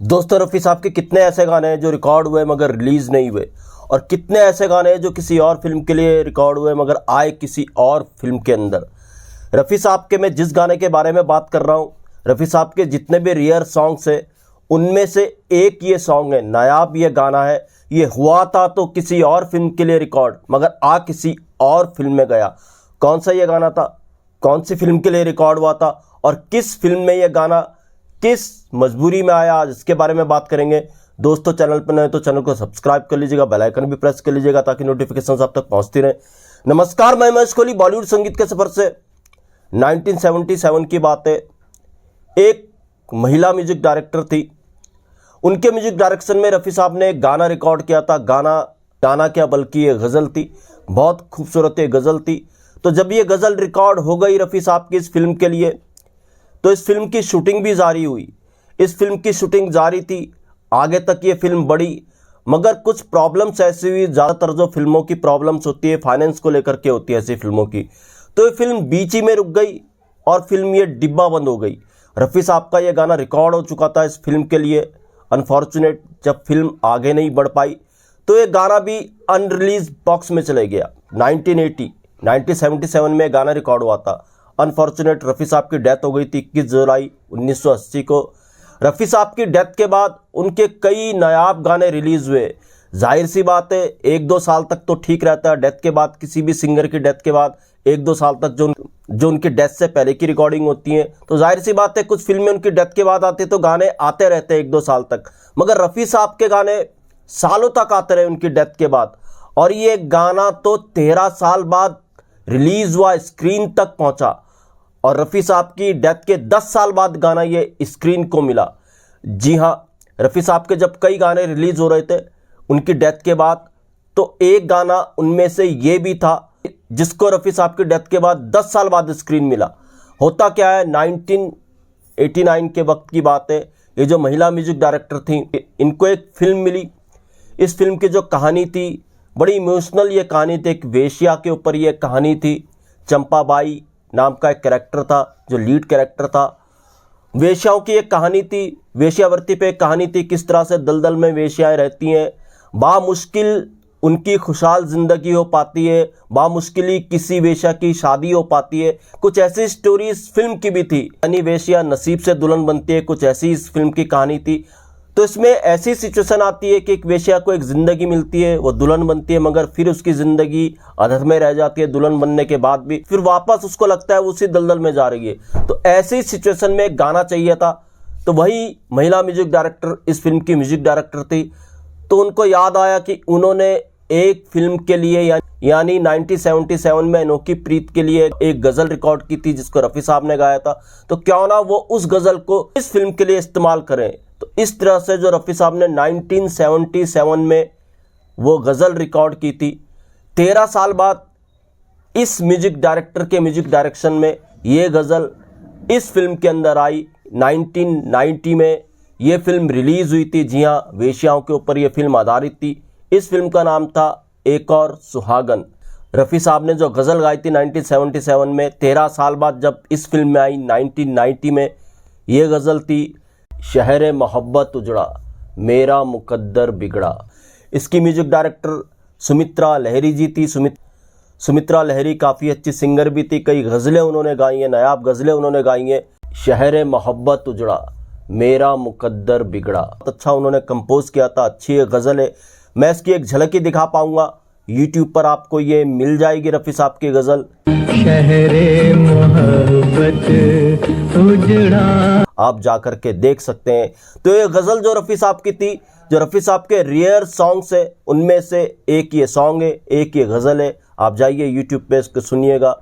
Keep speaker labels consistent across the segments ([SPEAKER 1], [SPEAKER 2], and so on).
[SPEAKER 1] दोस्तों, रफ़ी साहब के कितने ऐसे गाने हैं जो रिकॉर्ड हुए मगर रिलीज़ नहीं हुए, और कितने ऐसे गाने हैं जो किसी और फिल्म के लिए रिकॉर्ड हुए मगर आए किसी और फिल्म के अंदर। रफ़ी साहब के मैं जिस गाने के बारे में बात कर रहा हूँ, रफ़ी साहब के जितने भी रेयर सॉन्ग्स हैं उनमें से एक ये सॉन्ग है, नायाब ये गाना है। ये हुआ था तो किसी और फिल्म के लिए रिकॉर्ड मगर आ किसी और फिल्म में गया। कौन सा ये गाना था, कौन सी फिल्म के लिए रिकॉर्ड हुआ था और किस फिल्म में ये गाना किस मजबूरी में आया, आज इसके बारे में बात करेंगे। दोस्तों, चैनल पर नए तो चैनल को सब्सक्राइब कर लीजिएगा, बेल आइकन भी प्रेस कर लीजिएगा ताकि नोटिफिकेशन आप तक पहुंचती रहे। नमस्कार, मैं महेश कोहली। बॉलीवुड संगीत के सफर से 1977 की बात है। एक महिला म्यूजिक डायरेक्टर थी, उनके म्यूजिक डायरेक्शन में रफ़ी साहब ने एक गाना रिकॉर्ड किया था। गाना क्या बल्कि ये गज़ल थी, बहुत खूबसूरत ये गज़ल थी। तो जब ये गज़ल रिकॉर्ड हो गई रफ़ी साहब की इस फिल्म के लिए, तो इस फिल्म की शूटिंग भी जारी हुई। इस फिल्म की शूटिंग जारी थी, आगे तक ये फिल्म बढ़ी, मगर कुछ प्रॉब्लम्स ऐसी हुई। ज़्यादातर जो फिल्मों की प्रॉब्लम्स होती है फाइनेंस को लेकर के होती है ऐसी फिल्मों की। तो ये फिल्म बीच ही में रुक गई और फिल्म ये डिब्बा बंद हो गई। रफ़ी साहब का ये गाना रिकॉर्ड हो चुका था इस फिल्म के लिए। अनफॉर्चुनेट, जब फिल्म आगे नहीं बढ़ पाई तो ये गाना भी अनरिलीज बॉक्स में चले गया। 1977 में गाना रिकॉर्ड हुआ था। अनफॉर्चुनेट, रफ़ी साहब की डेथ हो गई थी 21 जुलाई 1980 को। रफ़ी साहब की डेथ के बाद उनके कई नायाब गाने रिलीज़ हुए। जाहिर सी बात है, 1-2 साल तक तो ठीक रहता है। डेथ के बाद, किसी भी सिंगर की डेथ के बाद 1-2 साल तक जो उनकी डेथ से पहले की रिकॉर्डिंग होती है, तो जाहिर सी बात है कुछ फिल्में उनकी डेथ के बाद आती है तो गाने आते रहते हैं 1-2 साल तक। मगर रफ़ी साहब के गाने सालों तक आते रहे उनकी डेथ के बाद। और ये गाना तो 13 साल बाद रिलीज़ हुआ, स्क्रीन तक पहुंचा। और रफ़ी साहब की डेथ के 10 साल बाद गाना ये स्क्रीन को मिला। जी हाँ, रफ़ी साहब के जब कई गाने रिलीज़ हो रहे थे उनकी डेथ के बाद, तो एक गाना उनमें से ये भी था जिसको रफ़ी साहब की डेथ के बाद 10 साल बाद स्क्रीन मिला। होता क्या है, 1989 के वक्त की बात है। ये जो महिला म्यूजिक डायरेक्टर थी, इनको एक फिल्म मिली। इस फिल्म की जो कहानी थी, बड़ी इमोशनल ये कहानी थी। एक वेश्या के ऊपर ये कहानी थी। चंपाबाई नाम का एक कैरेक्टर था जो लीड कैरेक्टर था। वेश्याओं की एक कहानी थी, वेश्यावृत्ति पे एक कहानी थी, किस तरह से दलदल में वेश्याएं रहती हैं, बामुश्किल उनकी खुशहाल ज़िंदगी हो पाती है, बामुश्किल ही किसी वेश्या की शादी हो पाती है। कुछ ऐसी स्टोरी इस फिल्म की भी थी, यानी वेश्या नसीब से दुल्हन बनती है, कुछ ऐसी इस फिल्म की कहानी थी। तो इसमें ऐसी सिचुएशन आती है कि एक वेश्या को एक ज़िंदगी मिलती है, वो दुल्हन बनती है, मगर फिर उसकी ज़िंदगी अधर में रह जाती है दुल्हन बनने के बाद भी। फिर वापस उसको लगता है वो उसी दलदल में जा रही है। तो ऐसी सिचुएशन में एक गाना चाहिए था, तो वही महिला म्यूजिक डायरेक्टर इस फिल्म की म्यूजिक डायरेक्टर थी। तो उनको याद आया कि उन्होंने एक फिल्म के लिए यानी 1977 में अनोखी प्रीत के लिए एक गज़ल रिकॉर्ड की थी जिसको रफ़ी साहब ने गाया था। तो क्यों ना वो उस गज़ल को इस फिल्म के लिए इस्तेमाल करें। तो इस तरह से जो रफ़ी साहब ने 1977 में वो गज़ल रिकॉर्ड की थी, 13 साल बाद इस म्यूजिक डायरेक्टर के म्यूजिक डायरेक्शन में ये गज़ल इस फिल्म के अंदर आई। 1990 में ये फिल्म रिलीज़ हुई थी। जी हाँ, वेश्याओं के ऊपर ये फिल्म आधारित थी। इस फिल्म का नाम था एक और सुहागन। रफ़ी साहब ने जो गज़ल गाई थी 1977 में, 13 साल बाद जब इस फिल्म में आई 1990 में, ये गज़ल थी शहरे मोहब्बत उजड़ा मेरा मुकद्दर बिगड़ा। इसकी म्यूजिक डायरेक्टर सुमित्रा लहरी जी थी। सुमित्रा लहरी काफ़ी अच्छी सिंगर भी थी, कई गज़लें उन्होंने गाई हैं, नायाब गज़लें उन्होंने गाई हैं। शहरे मोहब्बत उजड़ा मेरा मुकद्दर बिगड़ा, बहुत अच्छा उन्होंने कंपोज किया था, अच्छी ये गज़ल है। मैं इसकी एक झलक ही दिखा पाऊंगा, यूट्यूब पर आपको ये मिल जाएगी रफ़ी साहब की गज़ल। शहरे मोहब्बत उजड़ा, आप जा कर के देख सकते हैं। तो ये गज़ल जो रफ़ी साहब की थी, जो रफ़ी साहब के रेयर सॉन्ग्स है उनमें से एक ये सॉन्ग है, एक ये गज़ल है। आप जाइए यूट्यूब पे इसको सुनिएगा,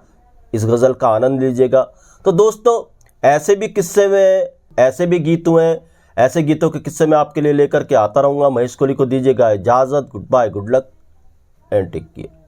[SPEAKER 1] इस गज़ल का आनंद लीजिएगा। तो दोस्तों, ऐसे भी किस्से में ऐसे भी गीत हुए हैं, ऐसे गीतों के किस्से मैं आपके लिए लेकर के आता रहूँगा। महेश कोहली को दीजिएगा इजाज़त। Good bye, good luck and take care.